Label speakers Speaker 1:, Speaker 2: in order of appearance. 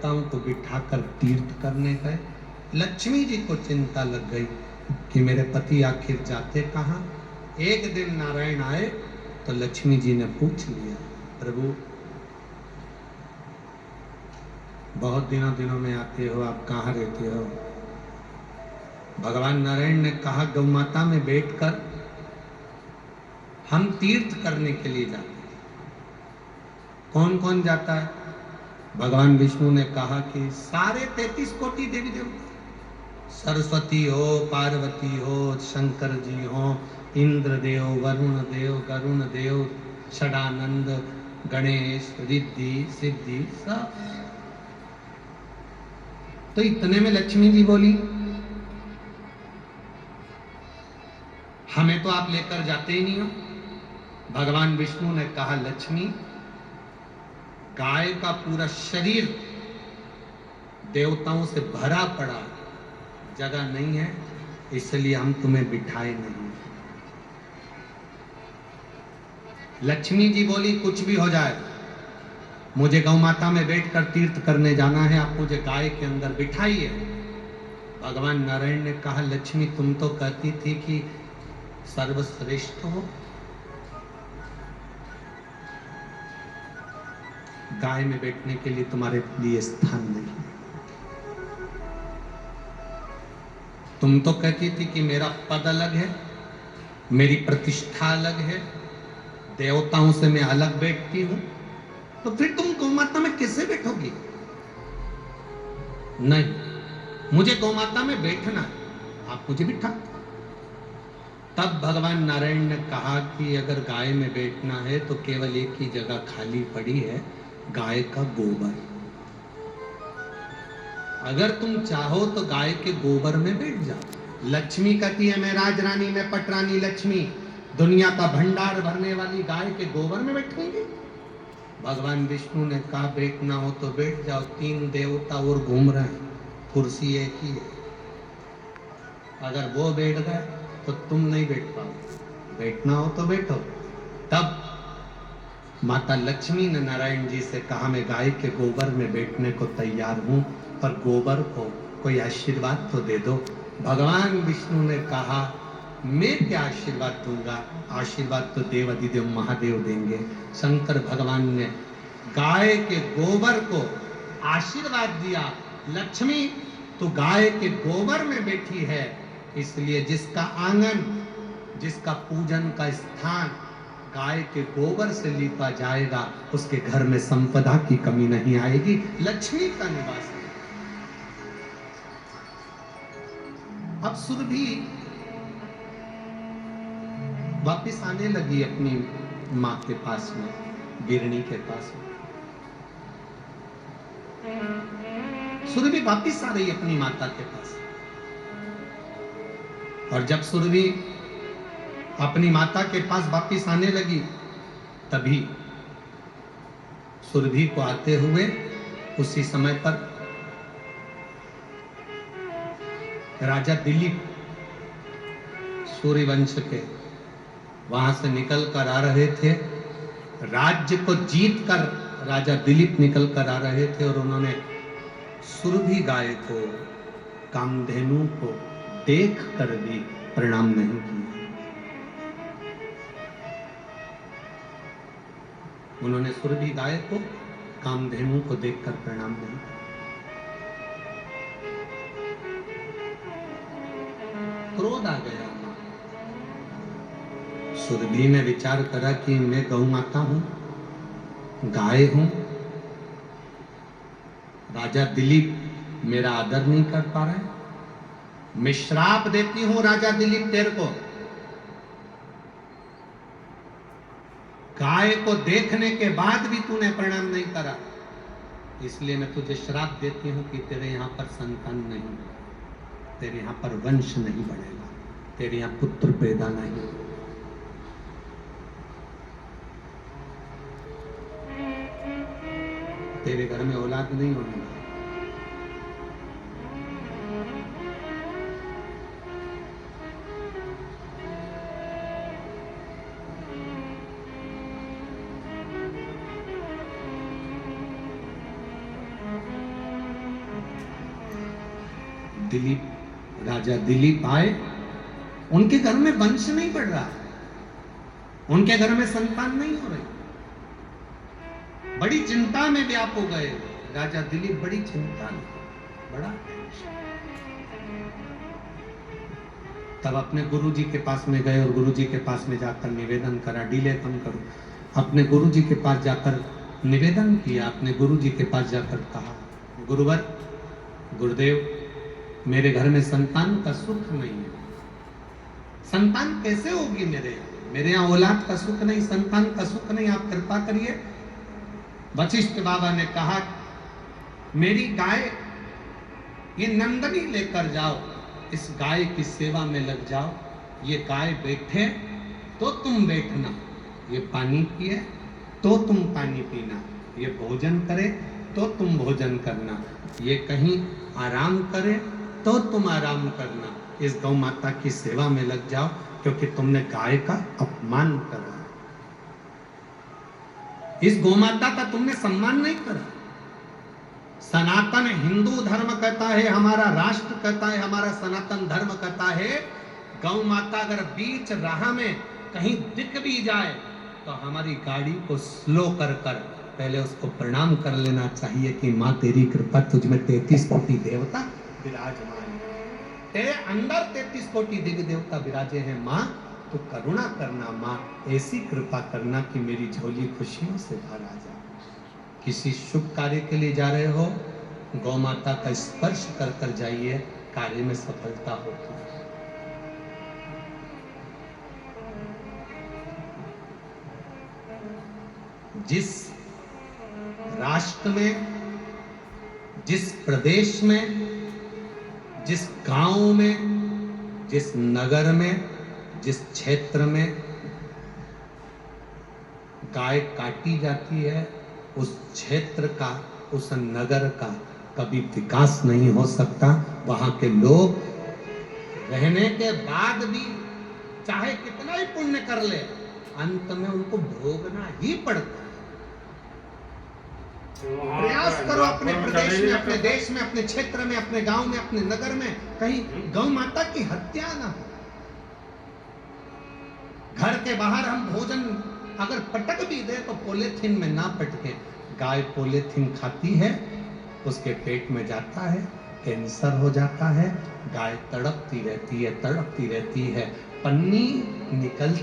Speaker 1: देवताओं को बिठाकर तीर्थ करने गए। लक्ष्मी जी को चिंता लग गई कि मेरे पति आखिर जाते कहाँ। एक दिन नारायण आए तो लक्ष्मी जी ने पूछ लिया, प्रभु बहुत दिनों में आते हो, आप कहाँ रहते हो? भगवान नारायण ने कहा, गौ माता में बैठकर हम तीर्थ करने के लिए जाते हैं। कौन कौन जाता है? भगवान विष्णु ने कहा कि सारे 33 कोटि देवी देवता, सरस्वती हो, पार्वती हो, शंकर जी हो, इंद्र देव, वरुण देव, गरुण देव, षडानंद, गणेश, रिद्धि सिद्धि सब। तो इतने में लक्ष्मी जी बोली, हमें तो आप लेकर जाते ही नहीं हो। भगवान विष्णु ने कहा, लक्ष्मी गाय का पूरा शरीर देवताओं से भरा पड़ा, जगह नहीं है, इसलिए हम तुम्हें बिठाए नहीं। लक्ष्मी जी बोली, कुछ भी हो जाए, मुझे गौ माता में बैठकर तीर्थ करने जाना है, आप मुझे गाय के अंदर बिठाइए। भगवान नारायण ने कहा, लक्ष्मी तुम तो कहती थी कि सर्वश्रेष्ठ हो, गाय में बैठने के लिए तुम्हारे लिए स्थान नहीं। तुम तो कहती थी कि मेरा पद अलग है, मेरी प्रतिष्ठा अलग है, देवताओं से मैं अलग बैठती हूं, तो फिर तुम गौ माता में कैसे बैठोगी? नहीं, मुझे गौ माता में बैठना है, आप मुझे बिठा। तब भगवान नारायण ने कहा कि अगर गाय में बैठना है तो केवल एक ही जगह खाली पड़ी है, गाय का गोबर। अगर तुम चाहो तो गाय के गोबर में बैठ जाओ। लक्ष्मी कहती है, मैं राजरानी, मैं पटरानी लक्ष्मी, दुनिया का भंडार भरने वाली गाय के गोबर में बैठेंगे? भगवान विष्णु ने कहा, बैठना हो तो बैठ जाओ, 3 देवता और घूम रहे हैं, कुर्सी एक ही है। अगर वो बैठ गए तो तुम नहीं बैठ पाओगे, बैठना हो तो बैठो। तब माता लक्ष्मी ने नारायण जी से कहा, मैं गाय के गोबर में बैठने को तैयार हूं, पर गोबर को कोई आशीर्वाद तो दे दो। भगवान विष्णु ने कहा, मैं क्या आशीर्वाद दूंगा, आशीर्वाद तो देव अधिदेव महादेव देंगे। शंकर भगवान ने गाय के गोबर को आशीर्वाद दिया, लक्ष्मी तो गाय के गोबर में बैठी है, इसलिए जिसका आंगन, जिसका पूजन का स्थान गाय के गोबर से लीपा जाएगा, उसके घर में संपदा की कमी नहीं आएगी, लक्ष्मी का निवास है। अब सुरभि वापिस आने लगी अपनी माँ के पास में, गिरणी के पास में। सुरभि वापिस आ रही अपनी माता के पास, और जब सुरभि अपनी माता के पास वापिस आने लगी, तभी सुरभि को आते हुए उसी समय पर राजा दिलीप सूर्यवंश के वहां से निकल कर आ रहे थे। राज्य को जीत कर राजा दिलीप निकल कर आ रहे थे, और उन्होंने सुरभि गाय को, कामधेनु को देख कर भी प्रणाम नहीं किया। उन्होंने सुरभि गाय को, कामधेनु को देखकर प्रणाम नहीं किया। क्रोध आ गया। सुरभि ने विचार करा कि मैं गौ माता हूं, गाय हूं, राजा दिलीप मेरा आदर नहीं कर पा रहे, मैं श्राप देती हूं राजा दिलीप तेरे को, गाय को देखने के बाद भी तूने प्रणाम नहीं करा, इसलिए मैं तुझे श्राप देती हूं कि तेरे यहां पर संतान नहीं, तेरे यहां पर वंश नहीं बढ़ेगा, तेरे यहां पुत्र पैदा नहीं। तेरे घर में औलाद नहीं होने वाली। दिलीप राजा दिलीप आए, उनके घर में वंश नहीं बढ़ रहा, उनके घर में संतान नहीं हो रही, बड़ी चिंता में व्याप हो गए राजा दिलीप, बड़ी चिंता में, बड़ा टेंशन। तब अपने गुरुजी के पास में गए और गुरुजी के पास में जाकर निवेदन करा, डिले कम करो। अपने गुरुजी के पास जाकर निवेदन किया, अपने गुरुजी के पास जाकर कहा, गुरुवर, गुरुदेव, मेरे घर में संतान का सुख नहीं है, संतान कैसे होगी मेरे यहाँ औलाद का सुख नहीं, संतान का सुख नहीं, आप कृपा करिए। वशिष्ठ बाबा ने कहा, मेरी गाय ये नंदनी लेकर जाओ, इस गाय की सेवा में लग जाओ, ये गाय बैठे तो तुम बैठना, ये पानी पिए तो तुम पानी पीना, ये भोजन करे तो तुम भोजन करना, ये कहीं आराम करे तो तुम आराम करना, इस गौ माता की सेवा में लग जाओ, क्योंकि तुमने गाय का अपमान करा, इस गौ माता का तुमने सम्मान नहीं करा। सनातन हिंदू धर्म कहता है, हमारा राष्ट्र कहता है, हमारा सनातन धर्म कहता है, गौ माता अगर बीच राह में कहीं दिख भी जाए तो हमारी गाड़ी को स्लो कर कर पहले उसको प्रणाम कर लेना चाहिए कि माँ तेरी कृपा, तुझ में 33 कोटि देवता विराजमान, तेरे अंदर 33 कोटि दिव्य देवता विराजे हैं माँ, तो करुणा करना माँ, ऐसी कृपा करना कि मेरी झोली खुशियों से भर आ जाए। किसी शुभ कार्य के लिए जा रहे हो, गौ माता का स्पर्श कर कर जाइए, कार्य में सफलता होती है। जिस राष्ट्र में, जिस प्रदेश में, जिस गांव में, जिस नगर में, जिस क्षेत्र में गाय काटी जाती है, उस क्षेत्र का, उस नगर का कभी विकास नहीं हो सकता। वहां के लोग रहने के बाद भी चाहे कितना ही पुण्य कर ले, अंत में उनको भोगना ही पड़ता है। प्रयास करो अपने प्रदेश में, अपने देश में, अपने क्षेत्र में, अपने गांव में, अपने नगर में कहीं गौ माता की हत्या ना हो। घर के बाहर हम भोजन अगर पटक भी दे तो पॉलीथीन में ना पटके। गाय पॉलीथीन खाती है, उसके पेट में जाता है, कैंसर हो जाता है, गाय तड़पती रहती है, तड़पती रहती है, पन्नी निकल